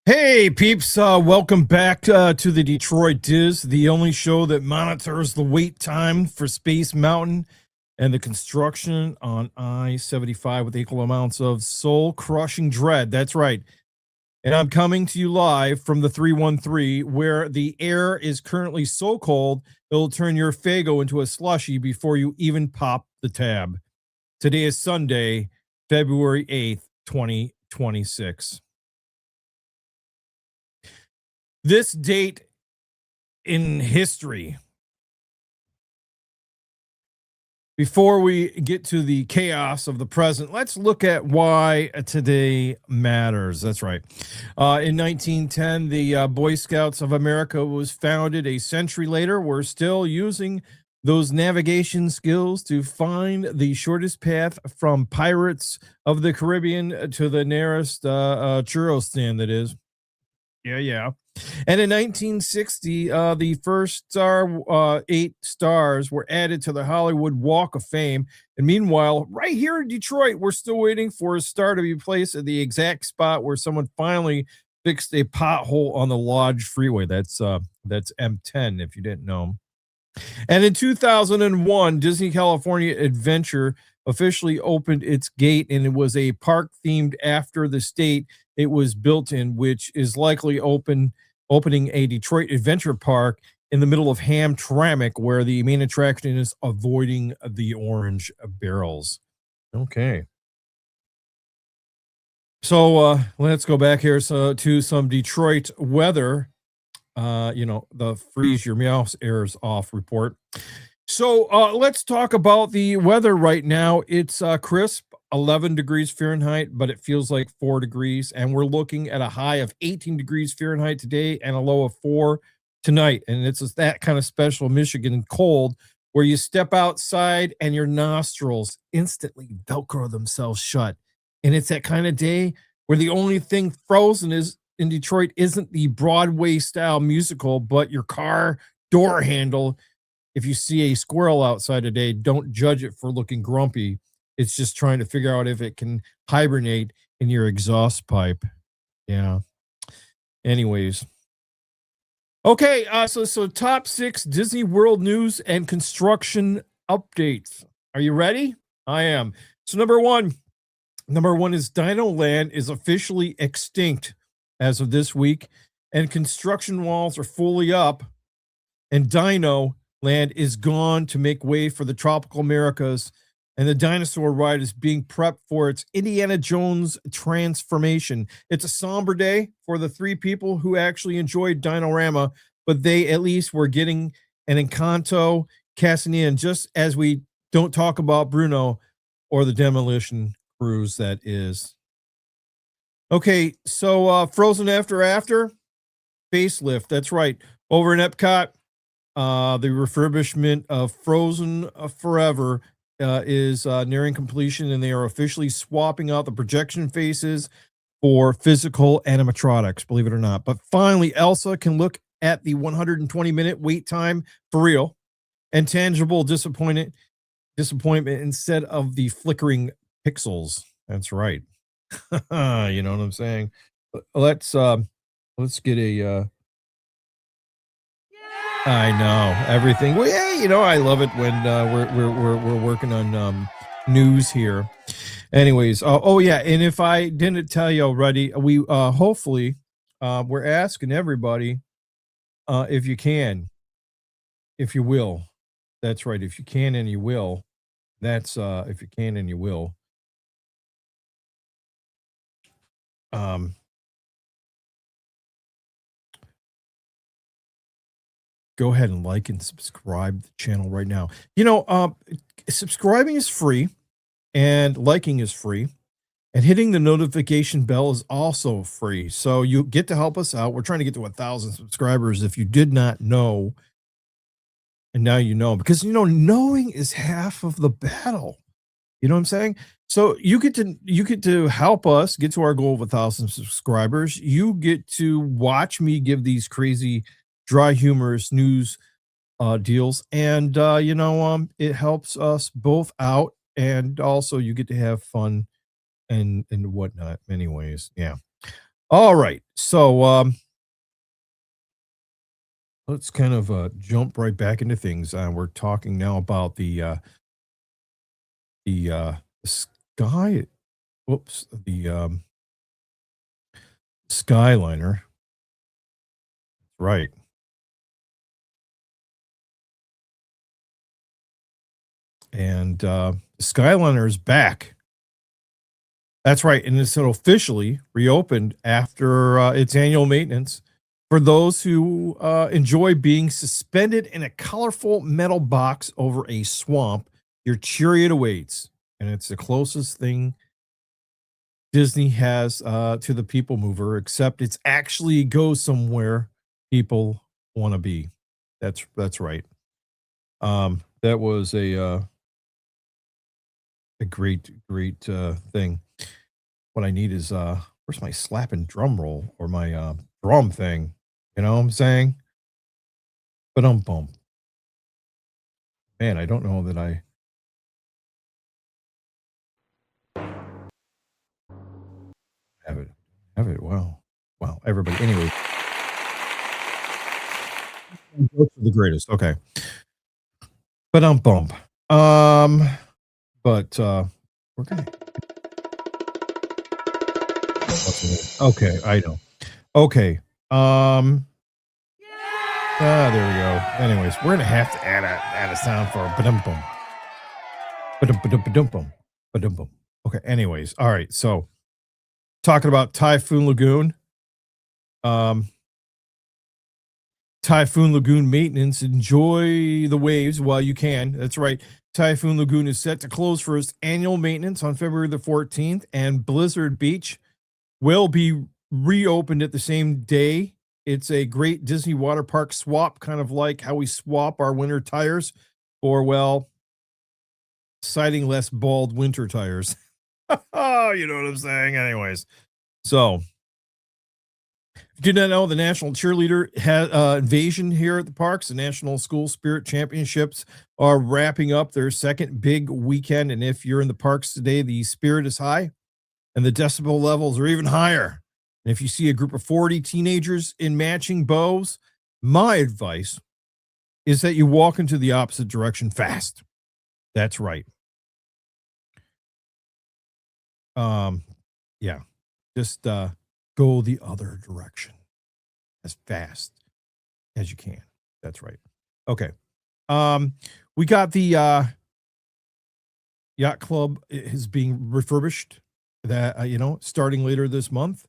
Hey peeps, welcome back to the DetroitDis, the only show that monitors the wait time for Space Mountain and the construction on I-75 with equal amounts of soul-crushing dread. That's right. And I'm coming to you live from the 313, where the air is currently so cold it'll turn your Fago into a slushy before you even pop the tab. Today is Sunday, February 8th, 2026. This date in history. Before we get to the chaos of the present, let's look at why today matters. That's right. In 1910, the Boy Scouts of America was founded. A century later, we're still using those navigation skills to find the shortest path from Pirates of the Caribbean to the nearest churro stand, that is. Yeah. And in 1960, the first 8 stars were added to the Hollywood Walk of Fame. And meanwhile, right here in Detroit, we're still waiting for a star to be placed at the exact spot where someone finally fixed a pothole on the Lodge Freeway. That's M10, if you didn't know. And in 2001, Disney California Adventure officially opened its gate, and it was a park themed after the state it was built in, which is likely opening a Detroit Adventure Park in the middle of Hamtramck, where the main attraction is avoiding the orange barrels. Okay. So let's go back here to some Detroit weather. The freeze your mouse airs off report. So let's talk about the weather right now. It's crisp, 11 degrees Fahrenheit, but it feels like 4 degrees. And we're looking at a high of 18 degrees Fahrenheit today and a low of 4 tonight. And it's just that kind of special Michigan cold where you step outside and your nostrils instantly Velcro themselves shut. And it's that kind of day where the only thing frozen is in Detroit isn't the Broadway style musical, but your car door handle. If you see a squirrel outside today, don't judge it for looking grumpy. It's just trying to figure out if it can hibernate in your exhaust pipe. Yeah. Anyways. Okay, so top 6 Disney World news and construction updates. Are you ready? I am. So number one is DinoLand is officially extinct as of this week, and construction walls are fully up, and DinoLand is gone to make way for the tropical Americas, and the dinosaur ride is being prepped for its Indiana Jones transformation. It's a somber day for the 3 people who actually enjoyed Dinorama, but they at least were getting an Encanto casting in, just as we don't talk about Bruno or the Demolition Cruise that is. Okay, so Frozen After facelift. That's right. Over in EPCOT, the refurbishment of Frozen Forever is nearing completion, and they are officially swapping out the projection faces for physical animatronics, believe it or not. But finally, Elsa can look at the 120-minute wait time for real and tangible disappointment instead of the flickering pixels. That's right. You know what I'm saying? Let's get a I know everything. Well, yeah, I love it when we're working on news here. Anyways, oh yeah, and if I didn't tell you already, we hopefully we're asking everybody if you can, if you will. That's right, if you can and you will. That's if you can and you will. Go ahead and like and subscribe to the channel right now. Subscribing is free and liking is free, and hitting the notification bell is also free. So you get to help us out. We're trying to get to 1,000 subscribers. If you did not know, and now you know, because knowing is half of the battle. You know what I'm saying? So you get to help us get to our goal of 1,000 subscribers. You get to watch me give these crazy, dry, humorous news deals, and it helps us both out, and also you get to have fun and whatnot. Anyways, yeah. All right. So let's kind of jump right back into things. We're talking now about the sky. Whoops, the Skyliner. Right. And Skyliner is back. That's right, and it's officially reopened after its annual maintenance. For those who enjoy being suspended in a colorful metal box over a swamp, your chariot awaits, and it's the closest thing Disney has to the people mover, except it's actually goes somewhere people want to be. That's right. That was a great thing. What I need is where's my slapping drum roll or my drum thing? You know what I'm saying? But bum. Man, I don't know that I have it. Have it. Wow. Wow. Everybody. Anyway, jokes are the greatest. Okay. But bum. Um, but we're gonna okay, I know. Okay. Um there we go. Anyways, we're gonna have to add a sound for ba-dum bum. Ba-dum ba-dum ba-dum bum. Ba-dum bum. Okay, anyways. All right. So talking about Typhoon Lagoon. Um Typhoon Lagoon maintenance. Enjoy the waves while you can. That's right. Typhoon Lagoon is set to close for its annual maintenance on February the 14th, and Blizzard Beach will be reopened at the same day. It's a great Disney water park swap, kind of like how we swap our winter tires for, well, citing less bald winter tires. Oh, you know what I'm saying? Anyways, so did not know the National Cheerleader invasion here at the parks. The National School Spirit Championships are wrapping up their second big weekend. And if you're in the parks today, the spirit is high and the decibel levels are even higher. And if you see a group of 40 teenagers in matching bows, my advice is that you walk into the opposite direction fast. That's right. Um, yeah, just go the other direction as fast as you can. That's right. Okay. Um, we got the yacht club is being refurbished. That starting later this month.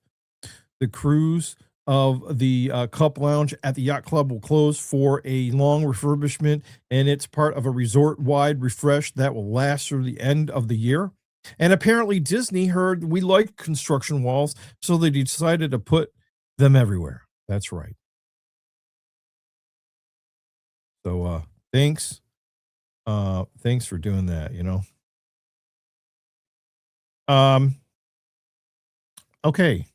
The cruise of the Cup Lounge at the yacht club will close for a long refurbishment, and it's part of a resort-wide refresh that will last through the end of the year. And apparently, Disney heard we like construction walls, so they decided to put them everywhere. That's right. So thanks. Thanks for doing that. Um, okay.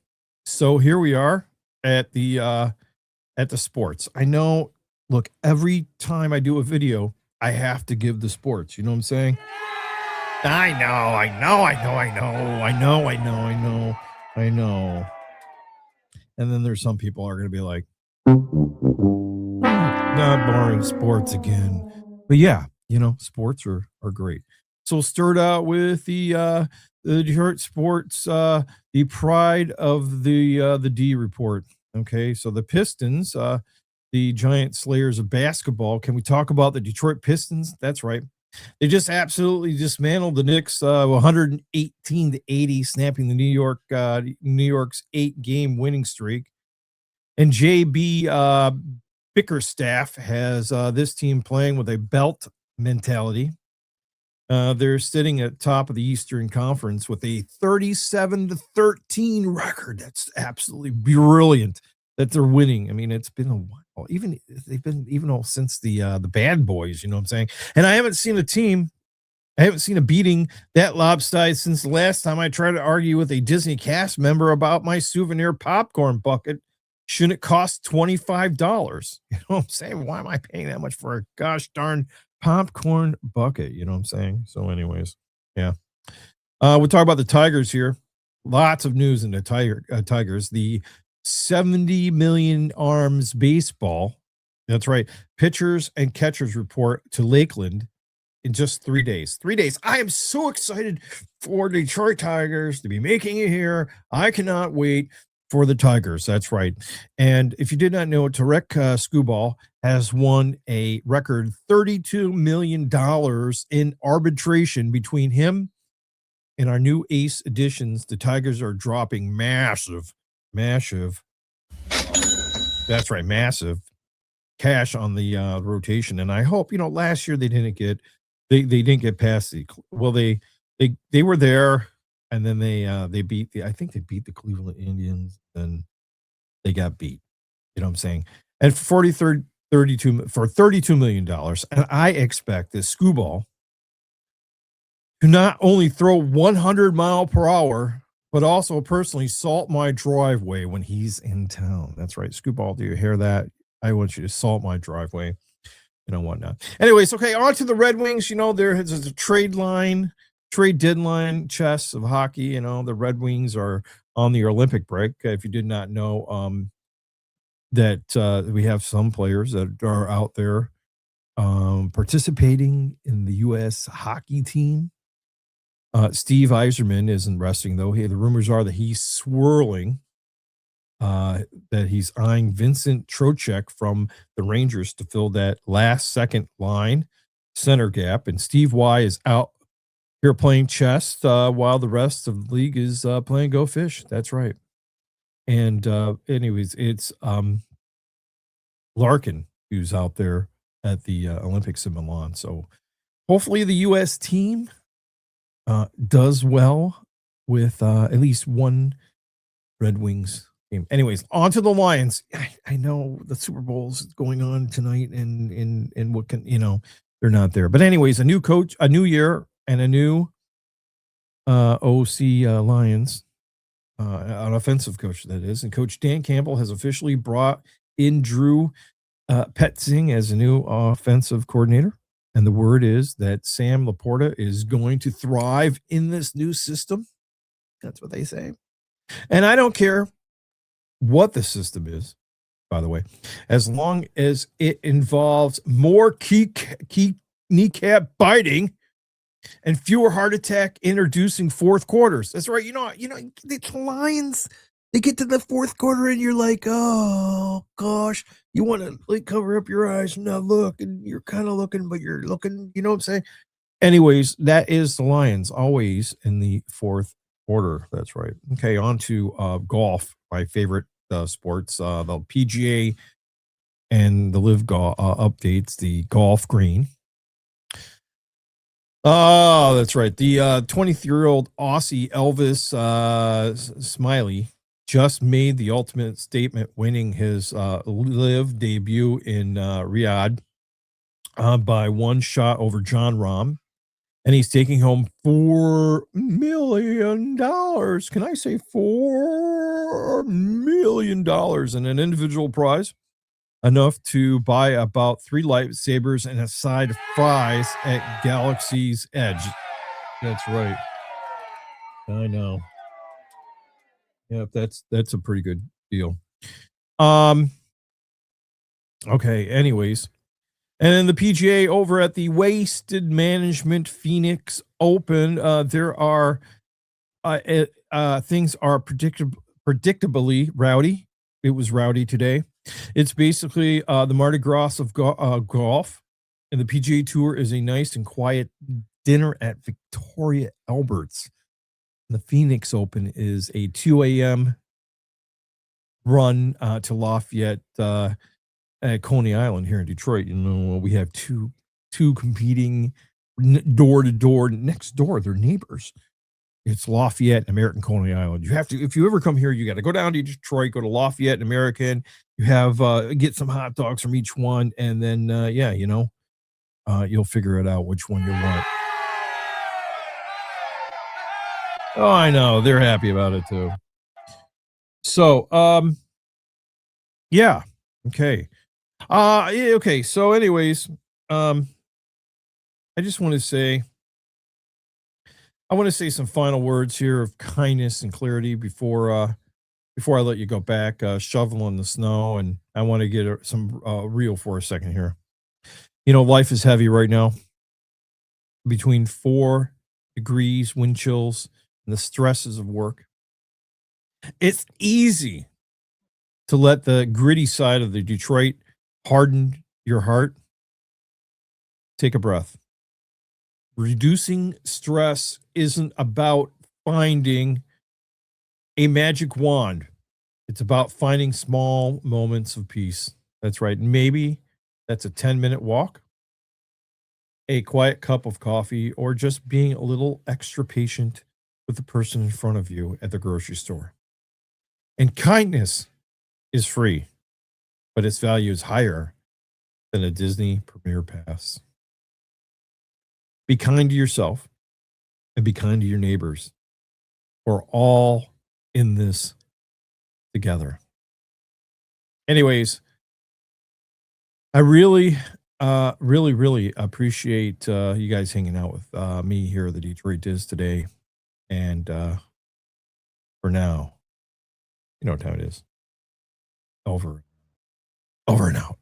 So here we are at the sports. I know, look, every time I do a video, I have to give the sports. You know what I'm saying? I know. And then there's some people are going to be like, not boring sports again. But yeah, sports are great. So we'll start out with the Detroit sports, the pride of the D report. Okay, so the Pistons, the giant slayers of basketball. Can we talk about the Detroit Pistons? That's right. They just absolutely dismantled the Knicks 118 to 80, snapping the New York's 8-game winning streak. And JB Bickerstaff has this team playing with a belt mentality. They're sitting at top of the Eastern Conference with a 37 to 13 record. That's absolutely brilliant that they're winning. I mean, it's been a while. Even they've been even since the Bad Boys, you know what I'm saying? And I haven't seen a beating that lopsided since the last time I tried to argue with a Disney cast member about my souvenir popcorn bucket. Shouldn't it cost $25? You know what I'm saying? Why am I paying that much for a gosh darn popcorn bucket? You know what I'm saying? So, anyways, yeah. We'll talk about the Tigers here. lots of news in the Tigers. The 70 million arms baseball. That's right. Pitchers and catchers report to Lakeland in just 3 days. 3 days. I am so excited for Detroit Tigers to be making it here. I cannot wait for the Tigers. That's right. And if you did not know, Tarek Skubal has won a record $32 million in arbitration between him and our new ace additions. The Tigers are dropping massive, that's right, massive cash on the rotation. And I hope, last year they didn't get past they were there, and then they beat I think they beat the Cleveland Indians, and they got beat. You know what I'm saying? And for $32 million. And I expect this Skubal to not only throw 100 mile per hour, but also personally salt my driveway when he's in town. That's right. Skubal, do you hear that? I want you to salt my driveway, whatnot. Anyways, okay, on to the Red Wings. There is a trade deadline chess of hockey. The Red Wings are on the Olympic break. If you did not know, that we have some players that are out there participating in the U.S. hockey team. Steve Yzerman isn't resting, though. The rumors are that he's swirling, that he's eyeing Vincent Trocheck from the Rangers to fill that last second line center gap. And Steve Y is out here playing chess while the rest of the league is playing Go Fish. That's right. And anyways, it's Larkin who's out there at the Olympics in Milan. So hopefully the U.S. team does well with at least one Red Wings game. Anyways, on to the Lions. I know the Super Bowl's going on tonight, and what can they're not there. But anyways, a new coach, a new year, and a new OC Lions, an offensive coach that is, and Coach Dan Campbell has officially brought in Drew Petzing as a new offensive coordinator. And the word is that Sam Laporta is going to thrive in this new system. That's what they say. And I don't care what the system is, by the way, as long as it involves more kneecap biting and fewer heart attack introducing fourth quarters. That's right. The Lions, they get to the fourth quarter and you're like, oh gosh, you want to cover up your eyes and not look, and you're kind of looking, but you're looking, you know what I'm saying? Anyways, that is the Lions always in the fourth quarter. That's right. Okay, on to golf, my favorite sports, the PGA and the Live Golf updates, the golf green. Oh, that's right. The 23-year-old Aussie Elvis Smiley just made the ultimate statement, winning his Live debut in Riyadh by one shot over John Rahm. And he's taking home $4 million. Can I say $4 million in an individual prize? Enough to buy about 3 lightsabers and a side of fries at Galaxy's Edge. That's right. I know. Yep, that's a pretty good deal. Okay, anyways. And then the PGA over at the Wasted Management Phoenix Open, there are things are predictably rowdy. It was rowdy today. It's basically the Mardi Gras of golf, and the PGA Tour is a nice and quiet dinner at Victoria Albert's. The Phoenix Open is a 2 a.m. run to Lafayette at Coney Island here in Detroit. We have two competing door to door next door. They're neighbors. It's Lafayette and American Coney Island. You have to, if you ever come here, you got to go down to Detroit, go to Lafayette and American. You have get some hot dogs from each one, and then you'll figure it out which one you want. Oh, I know, they're happy about it too. So, yeah, okay, okay. So, anyways, I just want to say I want to say some final words here of kindness and clarity before I let you go back shoveling the snow, and I want to get some real for a second here. You know, life is heavy right now. Between 4 degrees, wind chills, and the stresses of work, it's easy to let the gritty side of the Detroit harden your heart. Take a breath. Reducing stress isn't about finding a magic wand. It's about finding small moments of peace. That's right. Maybe that's a 10-minute walk, a quiet cup of coffee, or just being a little extra patient with the person in front of you at the grocery store. And kindness is free, but its value is higher than a Disney premiere pass. Be kind to yourself and be kind to your neighbors. We're all in this together. Anyways, I really, really appreciate you guys hanging out with me here at the DetroitDis today. And for now, you know what time it is. Over and out.